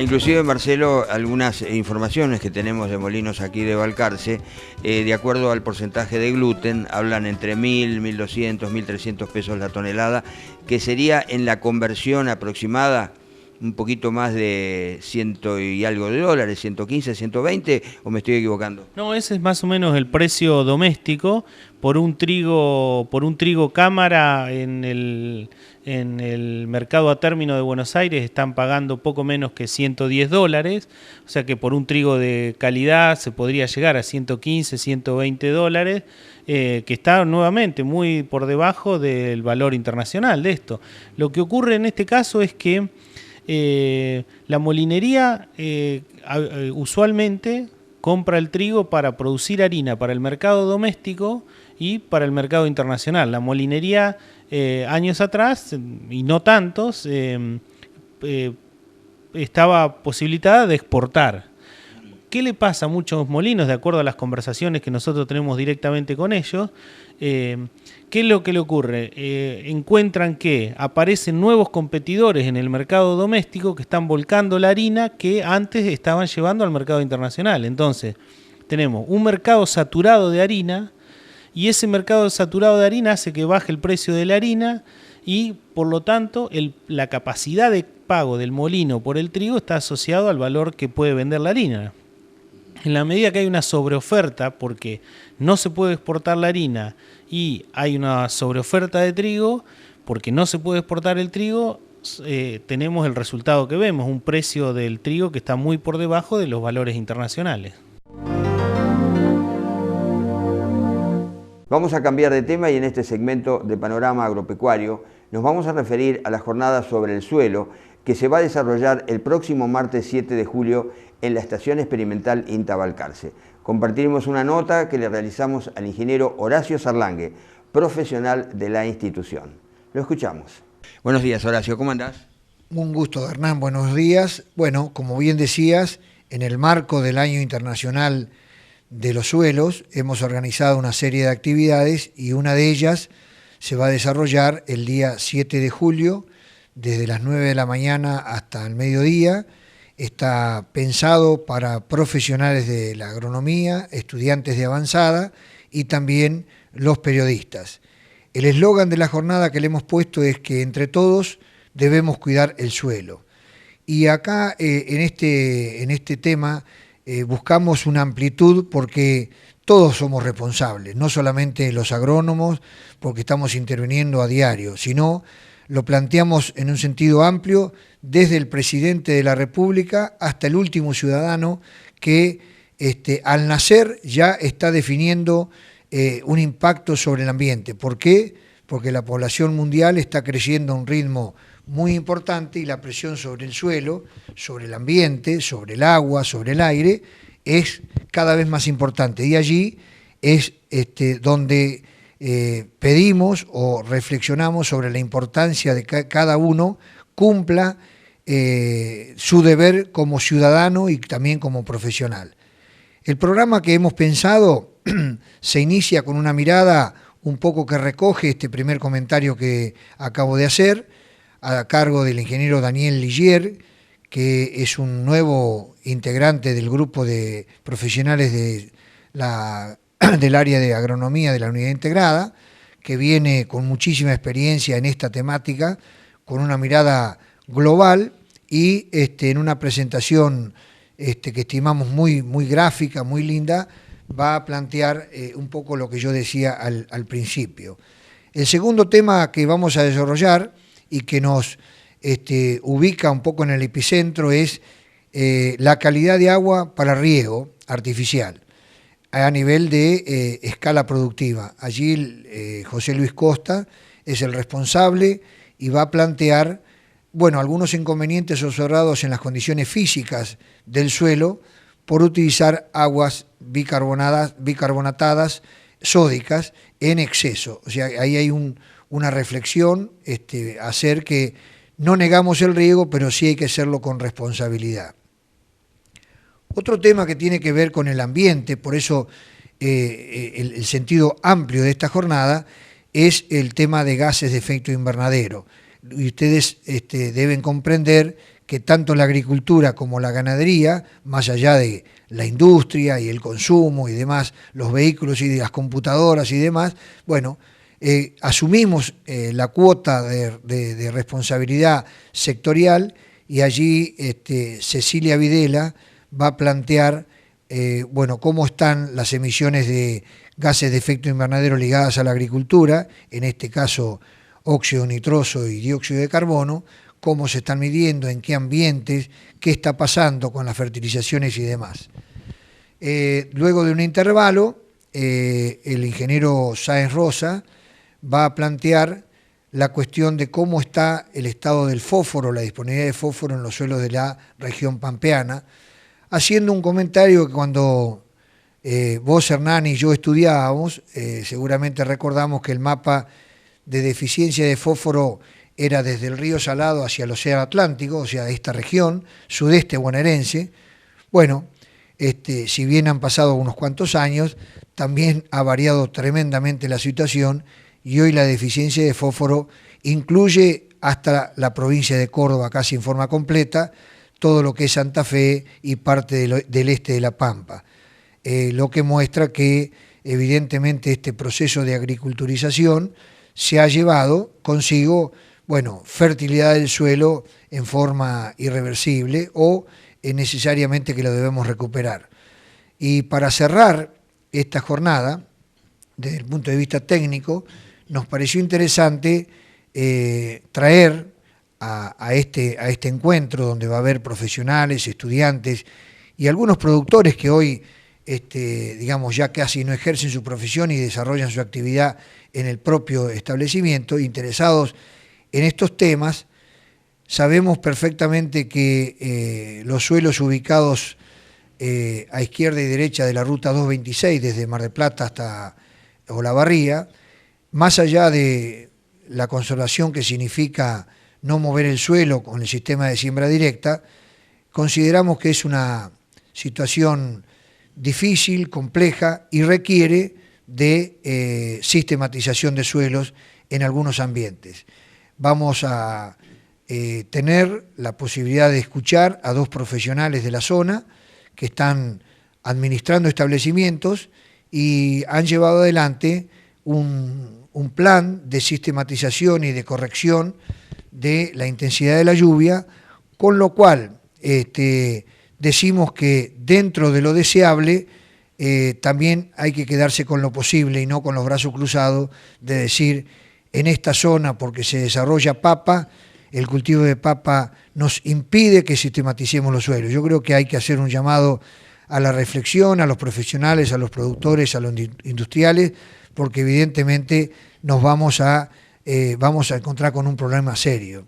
Inclusive, Marcelo, algunas informaciones que tenemos de molinos aquí de Balcarce, de acuerdo al porcentaje de gluten, hablan entre 1.000, 1.200, 1.300 pesos la tonelada, que sería en la conversión aproximada un poquito más de ciento y algo de dólares, 115, 120, ¿o me estoy equivocando? No, ese es más o menos el precio doméstico por un trigo cámara en el mercado a término de Buenos Aires están pagando poco menos que 110 dólares, o sea que por un trigo de calidad se podría llegar a 115, 120 dólares, que está nuevamente muy por debajo del valor internacional de esto. Lo que ocurre en este caso es que la molinería usualmente compra el trigo para producir harina para el mercado doméstico y para el mercado internacional. La molinería años atrás, y no tantos, estaba posibilitada de exportar. ¿Qué le pasa a muchos molinos, de acuerdo a las conversaciones que nosotros tenemos directamente con ellos? ¿Qué es lo que le ocurre? Encuentran que aparecen nuevos competidores en el mercado doméstico que están volcando la harina que antes estaban llevando al mercado internacional. Entonces, tenemos un mercado saturado de harina y ese mercado saturado de harina hace que baje el precio de la harina y, por lo tanto, la capacidad de pago del molino por el trigo está asociado al valor que puede vender la harina. En la medida que hay una sobreoferta, porque no se puede exportar la harina y hay una sobreoferta de trigo, porque no se puede exportar el trigo, tenemos el resultado que vemos, un precio del trigo que está muy por debajo de los valores internacionales. Vamos a cambiar de tema y en este segmento de Panorama Agropecuario nos vamos a referir a la jornada sobre el suelo que se va a desarrollar el próximo martes 7 de julio en la Estación Experimental INTA Balcarce. Compartiremos una nota que le realizamos al ingeniero Horacio Sarlangue, profesional de la institución. Lo escuchamos. Buenos días, Horacio, ¿cómo andás? Un gusto, Hernán, buenos días. Bueno, como bien decías, en el marco del Año Internacional de los Suelos hemos organizado una serie de actividades y una de ellas se va a desarrollar el día 7 de julio desde las 9 de la mañana hasta el mediodía. Está pensado para profesionales de la agronomía, estudiantes de avanzada y también los periodistas. El eslogan de la jornada que le hemos puesto es que entre todos debemos cuidar el suelo. Y acá en este tema buscamos una amplitud porque todos somos responsables, no solamente los agrónomos porque estamos interviniendo a diario, sino lo planteamos en un sentido amplio desde el presidente de la República hasta el último ciudadano que al nacer ya está definiendo un impacto sobre el ambiente. ¿Por qué? Porque la población mundial está creciendo a un ritmo muy importante y la presión sobre el suelo, sobre el ambiente, sobre el agua, sobre el aire, es cada vez más importante. Y allí es donde pedimos o reflexionamos sobre la importancia de que cada uno cumpla su deber como ciudadano y también como profesional. El programa que hemos pensado se inicia con una mirada un poco que recoge este primer comentario que acabo de hacer, a cargo del ingeniero Daniel Ligier, que es un nuevo integrante del grupo de profesionales del área de agronomía de la unidad integrada, que viene con muchísima experiencia en esta temática, con una mirada global y en una presentación que estimamos muy gráfica, muy linda, va a plantear un poco lo que yo decía al principio. El segundo tema que vamos a desarrollar y que nos ubica un poco en el epicentro es la calidad de agua para riego artificial a nivel de escala productiva. Allí José Luis Costa es el responsable y va a plantear algunos inconvenientes observados en las condiciones físicas del suelo por utilizar aguas bicarbonatadas sódicas en exceso. O sea, ahí hay una reflexión, hacer que no negamos el riego, pero sí hay que hacerlo con responsabilidad. Otro tema que tiene que ver con el ambiente, por eso el sentido amplio de esta jornada, es el tema de gases de efecto invernadero. Y ustedes deben comprender que tanto la agricultura como la ganadería, más allá de la industria y el consumo y demás, los vehículos y las computadoras y demás, bueno, asumimos la cuota de responsabilidad sectorial y allí Cecilia Videla va a plantear bueno, cómo están las emisiones de gases de efecto invernadero ligadas a la agricultura, en este caso óxido nitroso y dióxido de carbono, cómo se están midiendo, en qué ambientes, qué está pasando con las fertilizaciones y demás. Luego de un intervalo, el ingeniero Sáenz Rosa va a plantear la cuestión de cómo está el estado del fósforo, la disponibilidad de fósforo en los suelos de la región pampeana, haciendo un comentario que cuando vos, Hernán, y yo estudiábamos, seguramente recordamos que el mapa de deficiencia de fósforo era desde el río Salado hacia el Océano Atlántico, o sea, esta región, sudeste bonaerense. Bueno, si bien han pasado unos cuantos años, también ha variado tremendamente la situación y hoy la deficiencia de fósforo incluye hasta la provincia de Córdoba casi en forma completa, todo lo que es Santa Fe y parte del este de La Pampa, lo que muestra que evidentemente este proceso de agriculturización se ha llevado consigo, bueno, fertilidad del suelo en forma irreversible o necesariamente que lo debemos recuperar. Y para cerrar esta jornada, desde el punto de vista técnico, nos pareció interesante traer a este encuentro donde va a haber profesionales, estudiantes y algunos productores que hoy, digamos, ya casi no ejercen su profesión y desarrollan su actividad en el propio establecimiento, interesados en estos temas. Sabemos perfectamente que los suelos ubicados a izquierda y derecha de la ruta 226, desde Mar del Plata hasta Olavarría, más allá de la conservación que significa no mover el suelo con el sistema de siembra directa, consideramos que es una situación difícil, compleja y requiere de sistematización de suelos en algunos ambientes. Vamos a tener la posibilidad de escuchar a dos profesionales de la zona que están administrando establecimientos y han llevado adelante un plan de sistematización y de corrección de la intensidad de la lluvia, con lo cual decimos que dentro de lo deseable también hay que quedarse con lo posible y no con los brazos cruzados de decir en esta zona porque se desarrolla papa, el cultivo de papa nos impide que sistematicemos los suelos. Yo creo que hay que hacer un llamado a la reflexión, a los profesionales, a los productores, a los industriales, porque evidentemente nos vamos a encontrar con un problema serio.